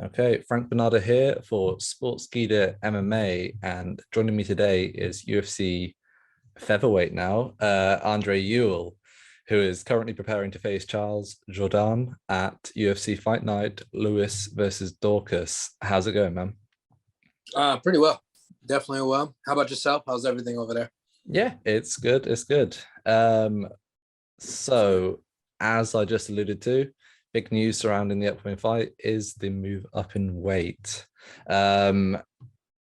Okay, Frank Bonada here for Sportskeeda MMA, and joining me today is UFC Featherweight now, Andre Ewell, who is currently preparing to face Charles Jourdain at UFC Fight Night, Lewis versus Dorcas. How's it going, man? Pretty well. Definitely well. How about yourself? How's everything over there? Yeah, it's good. It's good. Um, so as I just alluded to, big news surrounding the upcoming fight is the move up in weight. Um,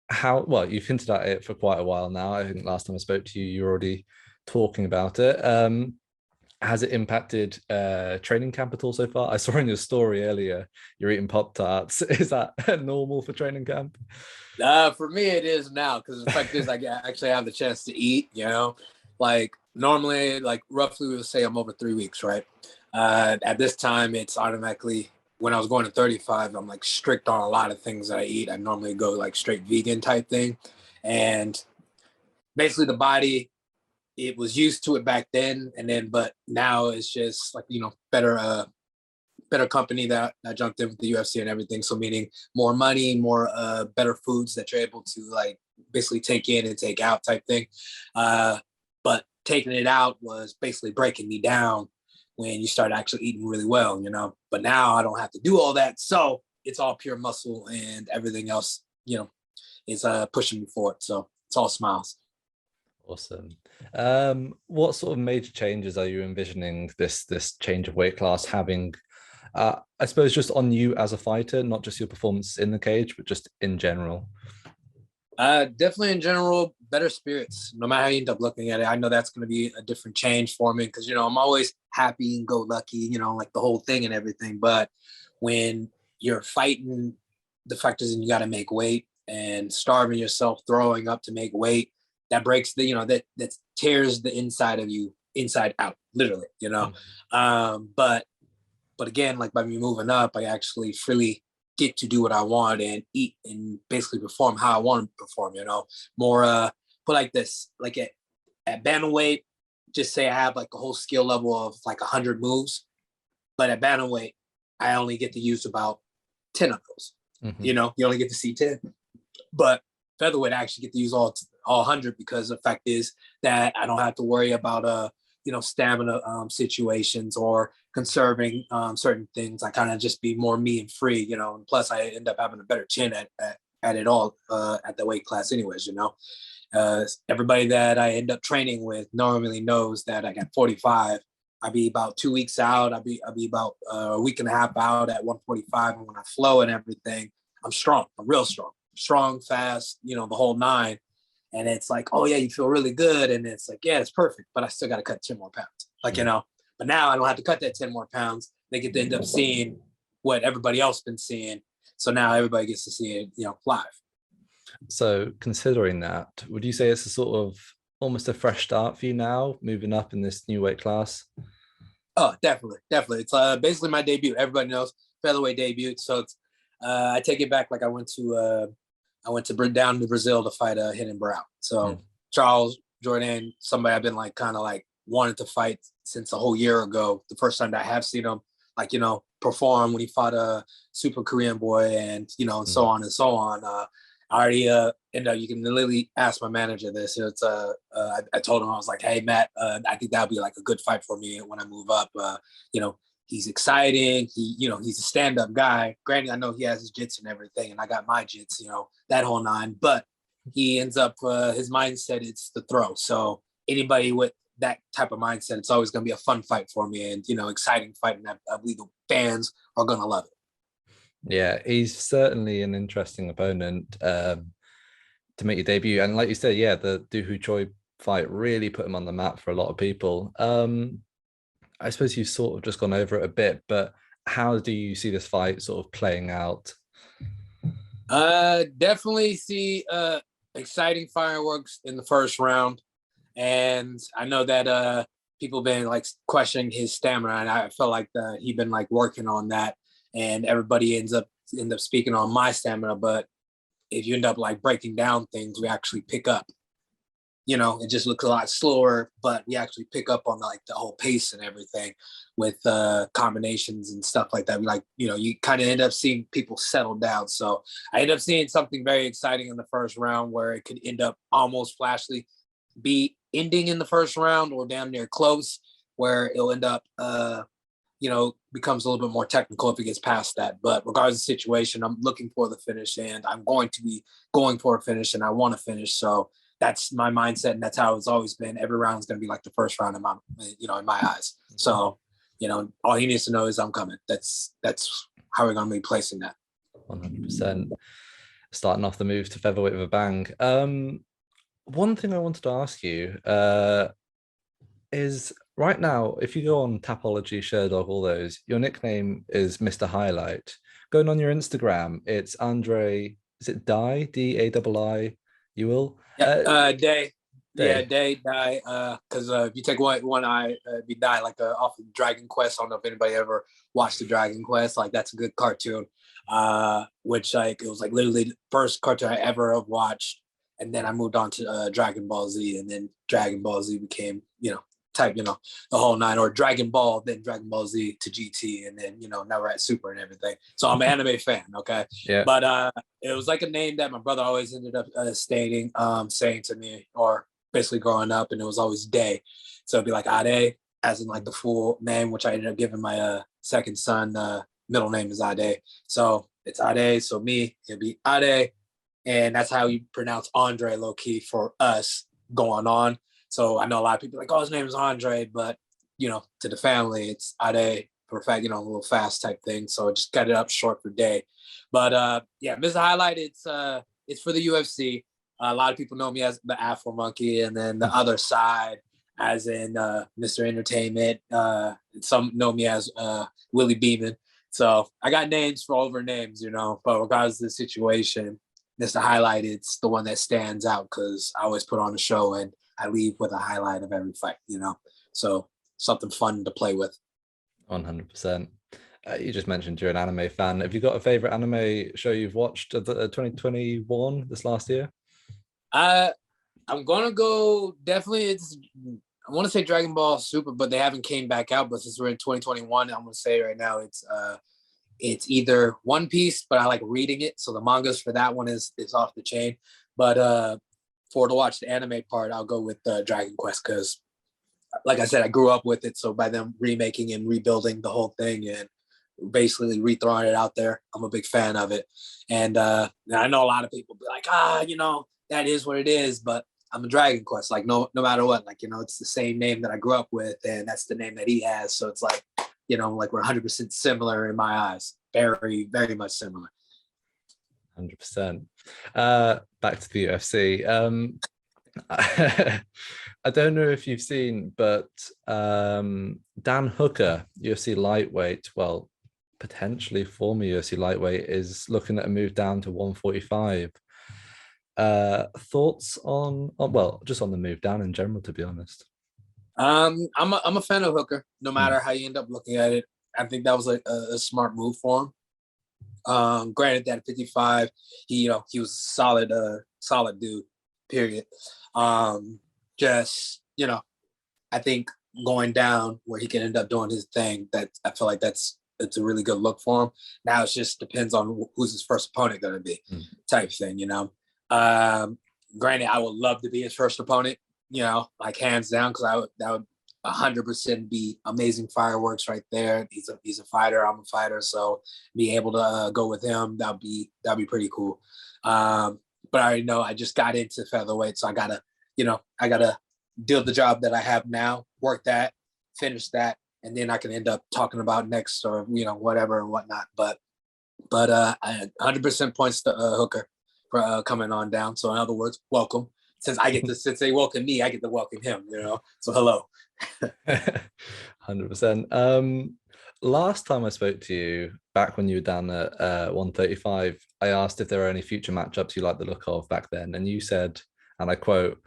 how well you've hinted at it for quite a while now. I think last time I spoke to you, you were already talking about it. Has it impacted training camp at all so far? I saw in your story earlier you're eating Pop Tarts. Is that normal for training camp? For me, it is now because the fact is, I actually have the chance to eat. Like normally, like roughly, we would say I'm over 3 weeks, right? At this time, it's automatically when I was going to 35, I'm like strict on a lot of things that I eat. I normally go like straight vegan type thing, and basically the body it was used to it back then, and then but now it's just like better company that I jumped in with the UFC and everything. So meaning more money, more better foods that you're able to like basically take in and take out type thing. But taking it out was basically breaking me down when you start actually eating really well. But now I don't have to do all that. So it's all pure muscle and everything else, is pushing me forward. So it's all smiles. Awesome. What sort of major changes are you envisioning this change of weight class having? I suppose just on you as a fighter, not just your performance in the cage, but just in general. Definitely in general, better spirits. No matter how you end up looking at it, I know that's going to be a different change for me because I'm always happy and go lucky, like the whole thing and everything. But when you're fighting, the fact is, you got to make weight and starving yourself, throwing up to make weight. That breaks that tears the inside of you inside out, literally. But again, like by me moving up, I actually freely get to do what I want and eat and basically perform how I want to perform. More put like this, like at bantamweight, just say I have like a whole skill level of like 100 moves, but at bantamweight, I only get to use about 10 of those. Mhm. You only get to see 10. But featherweight, I actually get to use all 100 because the fact is that I don't have to worry about stamina situations or conserving certain things. I kind of just be more me and free. And plus I end up having a better chin at it all at the weight class anyways. Everybody that I end up training with normally knows that I got 45. I'll be about 2 weeks out. I'll be about a week and a half out at 145. And when I flow and everything, I'm strong. I'm real strong, fast, the whole nine. And it's like, oh yeah, you feel really good. And it's like, yeah, it's perfect, but I still got to cut 10 more pounds. But now I don't have to cut that 10 more pounds. They get to end up seeing what everybody else been seeing. So now everybody gets to see it, live. So considering that, would you say it's a sort of almost a fresh start for you now, moving up in this new weight class? Oh, definitely, definitely. It's basically my debut. Everybody knows featherweight debut. So it's I take it back like I went to down to Brazil to fight Hidden Brow. Mm. So Charles Jourdain, somebody I've been like kind of like wanted to fight since a whole year ago. The first time that I have seen him, like perform when he fought a Super Korean boy, and so Mm. on and so on. I already you can literally ask my manager this. It's I told him I was like, hey Matt, I think that'll be like a good fight for me when I move up. You know, he's exciting. He's a stand-up guy. Granted, I know he has his jits and everything, and I got my jits, that whole nine. But he ends up his mindset it's the throw. So anybody with that type of mindset, it's always going to be a fun fight for me, and exciting fight, and I believe the fans are going to love it. Yeah, he's certainly an interesting opponent to make your debut. And like you said, yeah, the Do Hu Choi fight really put him on the map for a lot of people. I suppose you've sort of just gone over it a bit, but how do you see this fight sort of playing out? Definitely see exciting fireworks in the first round, and I know that people been like questioning his stamina, and I felt like he been like working on that, and everybody end up speaking on my stamina. But if you end up like breaking down things, we actually pick up it just looks a lot slower, but we actually pick up on like the whole pace and everything with combinations and stuff like that. We like, you kind of end up seeing people settle down. So I end up seeing something very exciting in the first round where it could end up almost flashily be ending in the first round or damn near close, where it'll end up becomes a little bit more technical if it gets past that. But regardless of the situation, I'm looking for the finish, and I'm going to be going for a finish, and I want to finish. So that's my mindset, and that's how it's always been. Every round is going to be like the first round in my eyes. So, all he needs to know is I'm coming. That's how we're going to be placing that. 100%. Starting off the move to featherweight with a bang. One thing I wanted to ask you is right now, if you go on Tapology, Sherdog, all those, your nickname is Mr. Highlight. Going on your Instagram, it's Andre, is it Die? D-A-I-I, Ewell? Day. Yeah, Die. Because if you take one eye, it'd be Die, like off of Dragon Quest. I don't know if anybody ever watched the Dragon Quest. Like, that's a good cartoon. Which, like, it was like literally the first cartoon I ever have watched. And then I moved on to Dragon Ball Z, and then Dragon Ball Z became, the whole nine, or Dragon Ball, then Dragon Ball Z to GT, and then, now we're at Super and everything. So I'm an anime fan, okay? Yeah. But it was like a name that my brother always ended up saying to me, or basically growing up, and it was always Day. So it'd be like Ade, as in like the full name, which I ended up giving my second son, middle name is Ade. So it's Ade, so me, it'd be Ade. And that's how you pronounce Andre, low key, for us going on. So I know a lot of people are like, oh, his name is Andre, but to the family, it's Ade for a fact, a little fast type thing. So I just got it up short for Day. But yeah, Mr. Highlight, it's for the UFC. A lot of people know me as the Afro Monkey, and then the other side, as in Mr. Entertainment. Some know me as Willie Beeman. So I got names for over names, but regardless of the situation, Mr. Highlight, it's the one that stands out because I always put on a show and I leave with a highlight of every fight, so something fun to play with. 100%. You just mentioned you're an anime fan. Have you got a favorite anime show you've watched 2021, this last year? I'm gonna go definitely. I want to say Dragon Ball Super, but they haven't came back out. But since we're in 2021, I'm gonna say right now it's either One Piece, but I like reading it, so the mangas for that one is off the chain. But to watch the anime part, I'll go with Dragon Quest because, like I said, I grew up with it. So by them remaking and rebuilding the whole thing and basically rethrowing it out there, I'm a big fan of it. And I know a lot of people be like, that is what it is, but I'm a Dragon Quest. Like no matter what, like it's the same name that I grew up with, and that's the name that he has. So it's like, like we're 100% similar in my eyes. Very, very much similar. 100%. Back to the UFC. I don't know if you've seen, but Dan Hooker, UFC lightweight, well, potentially former UFC lightweight, is looking at a move down to 145. Thoughts on just on the move down in general, to be honest? I'm a fan of Hooker, no matter how you end up looking at it. I think that was a smart move for him. Granted that at 55, he was a solid dude, period. I think going down where he can end up doing his thing, that I feel like it's a really good look for him. Now it just depends on who's his first opponent going to be, type thing, Granted, I would love to be his first opponent, like hands down, because that would 100% be amazing fireworks right there. He's a fighter. I'm a fighter, so being able to go with him, that'd be pretty cool. But I already know I just got into featherweight, so I gotta do the job that I have now, work that, finish that, and then I can end up talking about next or whatever and whatnot. But 100% points to Hooker for coming on down. So in other words, welcome. Since they welcome me, I get to welcome him. So hello. 100%. Last time I spoke to you, back when you were down at 135, I asked if there were any future matchups you liked the look of back then, and you said, and I quote,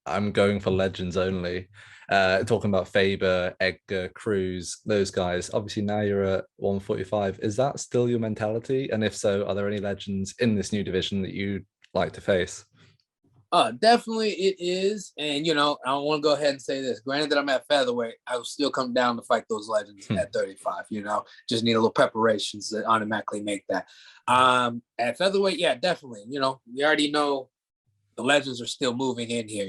"I'm going for legends only." Talking about Faber, Edgar, Cruz, those guys. Obviously, now you're at 145. Is that still your mentality? And if so, are there any legends in this new division that you'd like to face? Definitely it is. And, I want to go ahead and say this. Granted that I'm at featherweight, I will still come down to fight those legends at 35, just need a little preparations to automatically make that. At featherweight, yeah, definitely. We already know the legends are still moving in here,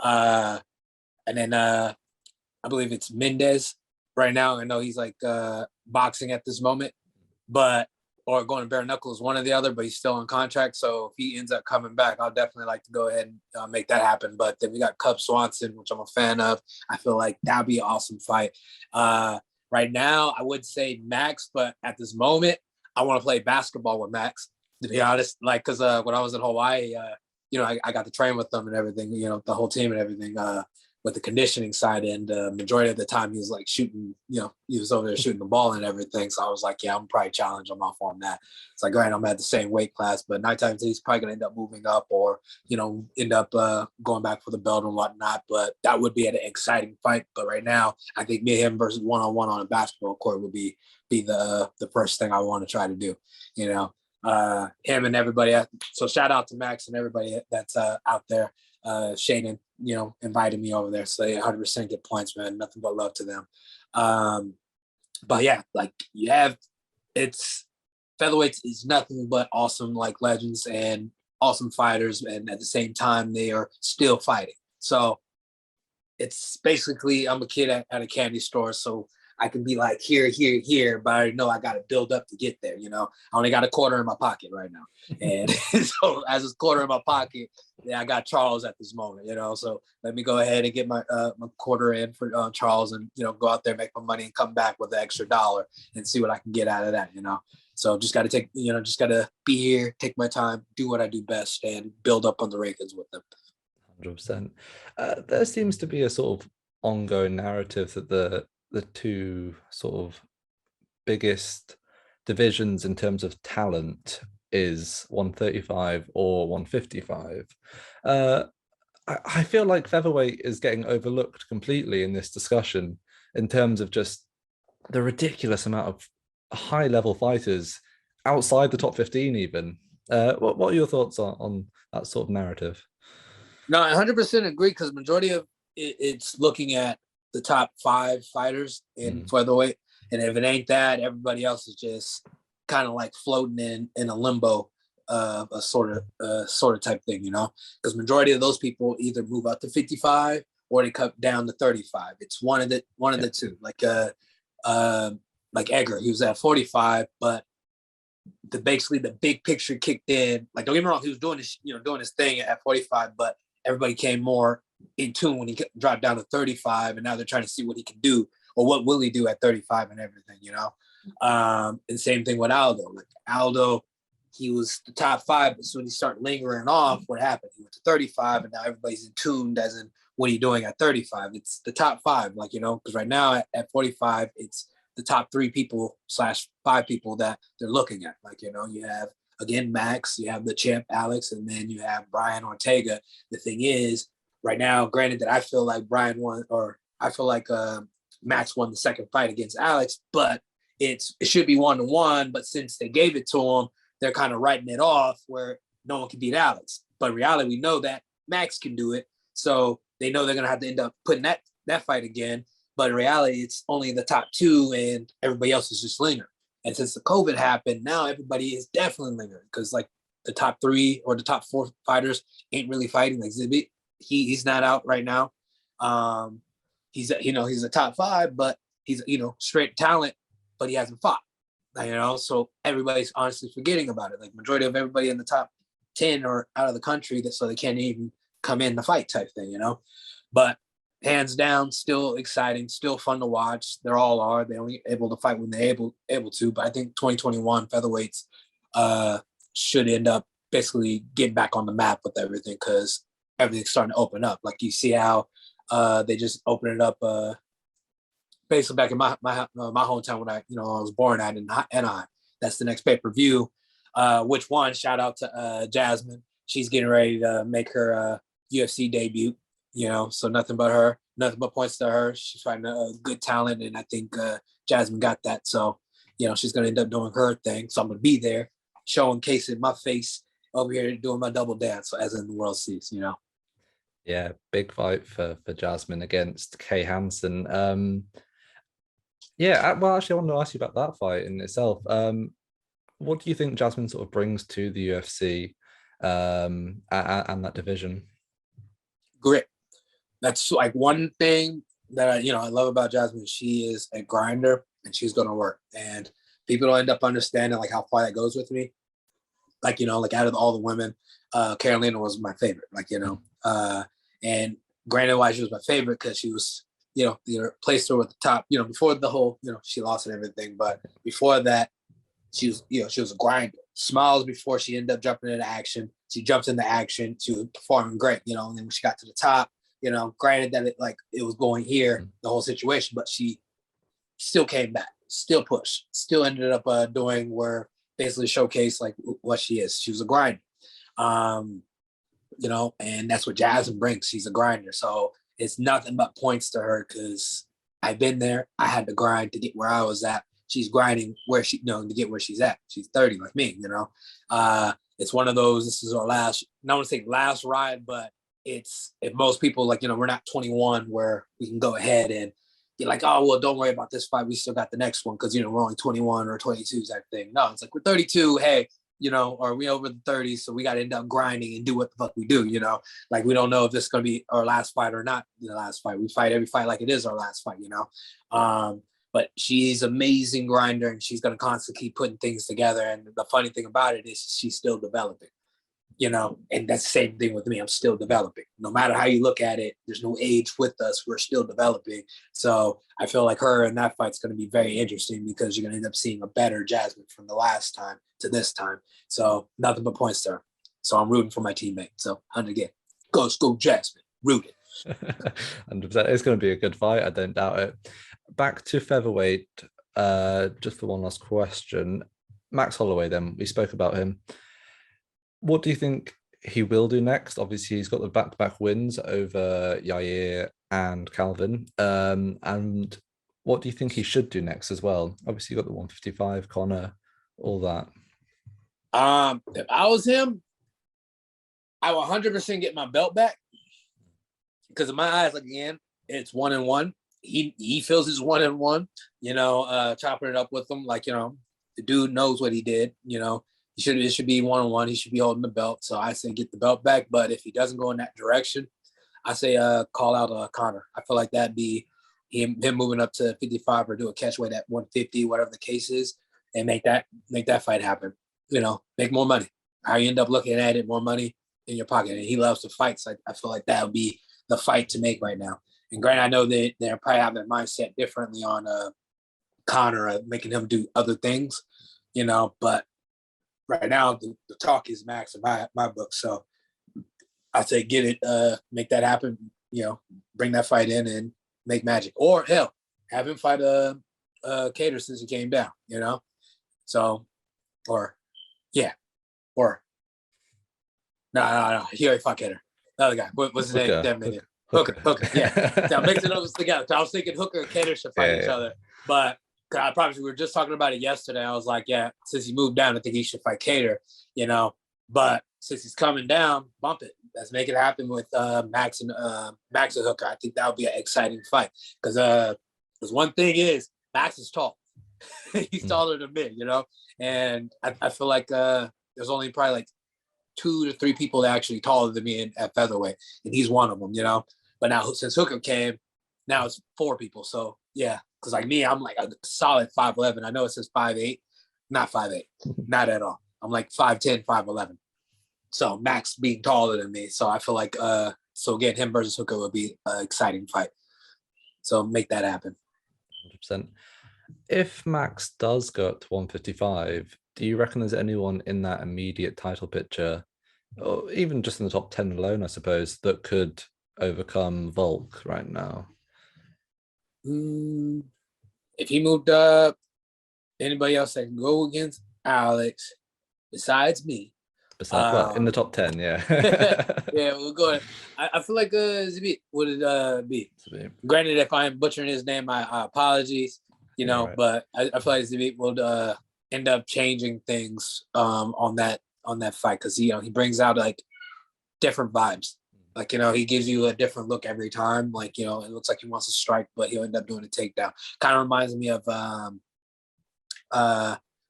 and then I believe it's Mendez right now. I know he's like boxing at this moment, or going to bare knuckles, one or the other, but he's still on contract. So if he ends up coming back, I'll definitely like to go ahead and make that happen. But then we got Cub Swanson, which I'm a fan of. I feel like that'd be an awesome fight. Right now, I would say Max, but at this moment, I want to play basketball with Max, to be honest. Like, because when I was in Hawaii, I got to train with them and everything, the whole team and everything. With the conditioning side, and majority of the time he was like shooting, he was over there shooting the ball and everything. So I was like, yeah, I'm probably challenge him off on that. It's like, all right, I'm at the same weight class, but 9 times he's probably gonna end up moving up, or end up going back for the belt and whatnot. But that would be an exciting fight. But right now, I think me and him versus one-on-one on a basketball court would be the first thing I want to try to do. Him and everybody. So shout out to Max and everybody that's out there. Shaden, invited me over there. So they 100% get points, man. Nothing but love to them. But yeah, like it's featherweights is nothing but awesome, like legends and awesome fighters. And at the same time, they are still fighting. So it's basically, I'm a kid at a candy store. So I can be like here, but I know I got to build up to get there. I only got a quarter in my pocket right now. And so as a quarter in my pocket, I got Charles at this moment, so let me go ahead and get my quarter in for Charles and, go out there, make my money and come back with the extra dollar and see what I can get out of that, So just got to take, just got to be here, take my time, do what I do best and build up on the rankings with them. 100%. There seems to be a sort of ongoing narrative that the two sort of biggest divisions in terms of talent is 135 or 155. I feel like featherweight is getting overlooked completely in this discussion in terms of just the ridiculous amount of high level fighters outside the top 15 even. What are your thoughts on that sort of narrative? No, I 100% agree, because majority of it's looking at the top 5 fighters in featherweight, and if it ain't that, everybody else is just kind of like floating in a limbo, a sort of type thing, because majority of those people either move up to 55 or they cut down to 35. It's one of the two. Like Edgar, he was at 45, but basically the big picture kicked in. Like, don't get me wrong, he was doing his thing at 45, but everybody came more in tune when he dropped down to 35, and now they're trying to see what he can do, or what will he do at 35 and everything, and same thing with Aldo. Like Aldo, he was the top 5, but as soon as he started lingering off, what happened? He went to 35, and now everybody's in tune as in what are you doing at 35? It's the top 5, because right now at 45, it's the top 3 people / 5 people that they're looking at. You have, again, Max, you have the champ Alex, and then you have Brian Ortega. The thing is, right now, granted that I feel like Brian won, or I feel like Max won the second fight against Alex, but it should be 1-1. But since they gave it to him, they're kind of writing it off where no one can beat Alex. But in reality, we know that Max can do it, so they know they're gonna have to end up putting that fight again. But in reality, it's only the top 2, and everybody else is just lingering. And since the COVID happened, now everybody is definitely lingering, because like the top 3 or the top 4 fighters ain't really fighting. Like Zibit, he's not out right now. He's a top 5, but he's straight talent, but he hasn't fought. So everybody's honestly forgetting about it. Like majority of everybody in the top 10 are out of the country, so they can't even come in to fight type thing. But hands down, still exciting, still fun to watch. They're all are. They're only able to fight when they're able to. But I think 2021 featherweights should end up basically getting back on the map with everything, because everything's starting to open up. Like you see how they just opened it up basically back in my hometown when I was born at in Anaheim. That's the next pay-per-view. Which one? Shout out to Jasmine. She's getting ready to make her UFC debut. So nothing but points to her. She's fighting a good talent, and I think Jasmine got that. So she's gonna end up doing her thing. So I'm gonna be there, showcasing my face over here doing my double dance, as in the world sees, you know. Yeah, big fight for Jasmine against Kay Hansen. Yeah, well, actually, I want to ask you about that fight in itself. What do you think Jasmine sort of brings to the UFC and that division? Grit. That's like one thing that I love about Jasmine. She is a grinder and she's gonna work. And people don't end up understanding like how far that goes with me. Like, like out of all the women, Carolina was my favorite. Like, and granted why she was my favorite because she was, placed her at the top, before the whole, she lost and everything. But before that, she was a grinder. Smiles before she ended up jumping into action. She jumped into action. She was performing great, and then when she got to the top, granted that it was going here, the whole situation, but she still came back, still pushed, still ended up doing where basically showcase like what she is. She was a grinder. And that's what Jasmine brings. She's a grinder. So it's nothing but points to her because I've been there. I had to grind to get where I was at. She's grinding where she, to get where she's at. She's 30 like me, It's one of those, this is our last, not want to say last ride, but it's, if most people like, we're not 21 where we can go ahead and you're like, oh, well, don't worry about this fight. We still got the next one because, we're only 21 or 22 type thing. No, it's like we're 32. Hey, or we over the 30s, so we got to end up grinding and do what the fuck we do, Like, we don't know if this is going to be our last fight or not the last fight. We fight every fight like it is our last fight, But she's amazing grinder and she's going to constantly keep putting things together. And the funny thing about it is she's still developing. And that's the same thing with me. I'm still developing. No matter how you look at it, there's no age with us. We're still developing. So I feel like her and that fight's going to be very interesting because you're going to end up seeing a better Jasmine from the last time to this time. So nothing but points to her. So I'm rooting for my teammate. So 100 again. Go Jasmine. Rooted. 100%. It's going to be a good fight. I don't doubt it. Back to featherweight, just for one last question. Max Holloway, then, we spoke about him. What do you think he will do next? Obviously, he's got the back-to-back wins over Yair and Calvin. And what do you think he should do next as well? Obviously, you got the 155, Connor, all that. If I was him, I would 100% get my belt back. Because in my eyes, like, again, it's 1-1. He feels it's 1-1, chopping it up with him. Like, the dude knows what he did, It should be 1-1. He should be holding the belt. So I say get the belt back. But if he doesn't go in that direction, I say call out Connor. I feel like that'd be him moving up to 55 or do a catchweight at 150, whatever the case is, and make that fight happen. Make more money. How you end up looking at it, more money in your pocket. And he loves to fight. So I feel like that would be the fight to make right now. And granted, I know that they're probably have their mindset differently on Connor, making him do other things, but right now the talk is Max in my book. So I'd say get it, make that happen, bring that fight in and make magic. Or hell, have him fight Cater since he came down, So, or no, he already fought Cater. Another guy. What's his name? Damn nigga. Hooker. Yeah. So I'm mixing those together. So I was thinking Hooker and Cater should fight each other. But I promise you, we were just talking about it yesterday. I was like, yeah, since he moved down, I think he should fight Cater, But since he's coming down, bump it. Let's make it happen with Max and Hooker. I think that would be an exciting fight. Because one thing is, Max is tall. He's taller than me, And I feel like there's only probably like 2 to 3 people that are actually taller than me at featherweight, and he's one of them, But now since Hooker came, now it's 4 people. So yeah, because like me, I'm like a solid 5'11". I know it says 5'8", not 5'8", not at all. I'm like 5'10", 5'11". So Max being taller than me, so I feel like so again, him versus Hooker would be an exciting fight. So make that happen. 100%. If Max does go up to 155, do you reckon there's anyone in that immediate title picture, or even just in the top 10 alone, I suppose, that could overcome Volk right now? If he moved up, anybody else that can go against Alex besides me? Besides, well, in the top 10, yeah. Yeah, we'll go ahead. I feel like Zabit would it be? Zabit. Granted, if I'm butchering his name, my apologies, right. But I feel like Zabit would end up changing things on that on that fight because he brings out like different vibes. Like, he gives you a different look every time. Like, it looks like he wants to strike, but he'll end up doing a takedown. Kind of reminds me of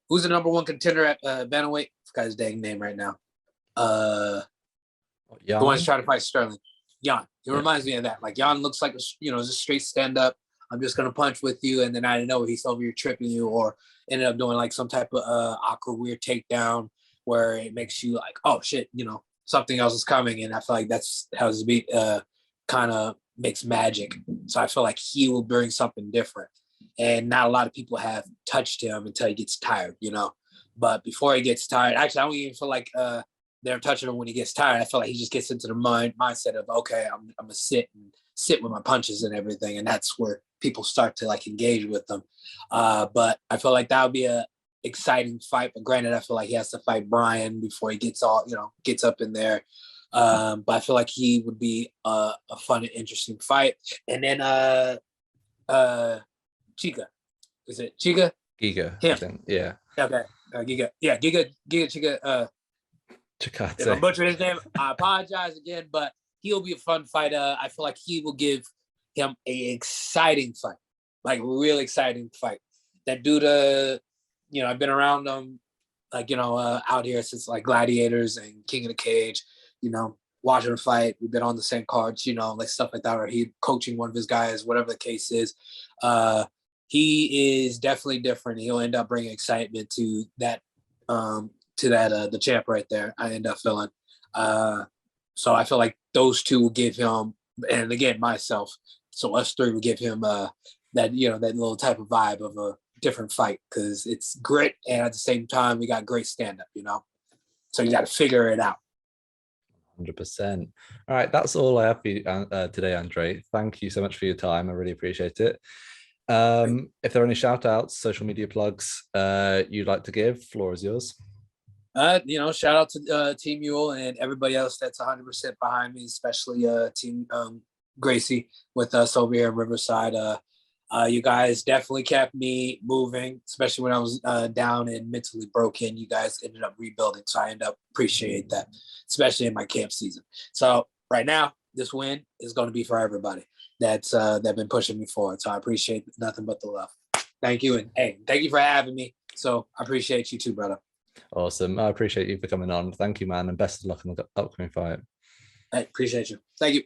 who's the number one contender at bantamweight? I forgot his dang name right now. The one who's trying to fight Sterling. Jan. He reminds me of that. Like, Jan looks like just straight stand up. I'm just gonna punch with you, and then I didn't know he's over here tripping you, or ended up doing like some type of awkward, weird takedown where it makes you like, oh shit, something else is coming. And I feel like that's how his beat kind of makes magic. So I feel like he will bring something different. And not a lot of people have touched him until he gets tired, But before he gets tired, actually, I don't even feel like they're touching him when he gets tired. I feel like he just gets into the mindset of, okay, I'm gonna sit with my punches and everything, and that's where people start to like engage with them. But I feel like that would be a exciting fight. But granted, I feel like he has to fight Brian before he gets up in there. But I feel like he would be a fun and interesting fight. And then Chica, is it Chica? Giga, him. I think. Yeah. Okay, Giga. Yeah, Giga Chica. Chikate. If I butchered his name, I apologize again, but he'll be a fun fight. I feel like he will give him an exciting fight, like real exciting fight. That dude, I've been around him, like, out here since like Gladiators and King of the Cage, watching him fight. We've been on the same cards, like stuff like that, or he coaching one of his guys, whatever the case is. He is definitely different. He'll end up bringing excitement to that, the champ right there. I end up feeling. So I feel like those two will give him, and again, myself. So us three will give him that little type of vibe of a different fight because it's grit, and at the same time we got great stand up. So you got to figure it out. 100%. All right, that's all I have for you today, Andre. Thank you so much for your time. I really appreciate it. If there are any shout outs, social media plugs you'd like to give, floor is yours. Shout out to Team Ewell and everybody else that's 100% behind me, especially Team Gracie with us over here in Riverside. You guys definitely kept me moving, especially when I was down and mentally broken. You guys ended up rebuilding, so I end up appreciate that, especially in my camp season. So right now, this win is going to be for everybody that's been pushing me forward. So I appreciate nothing but the love. Thank you, and hey, thank you for having me. So I appreciate you too, brother. Awesome. I appreciate you for coming on. Thank you, man, and best of luck in the upcoming fight. I appreciate you. Thank you.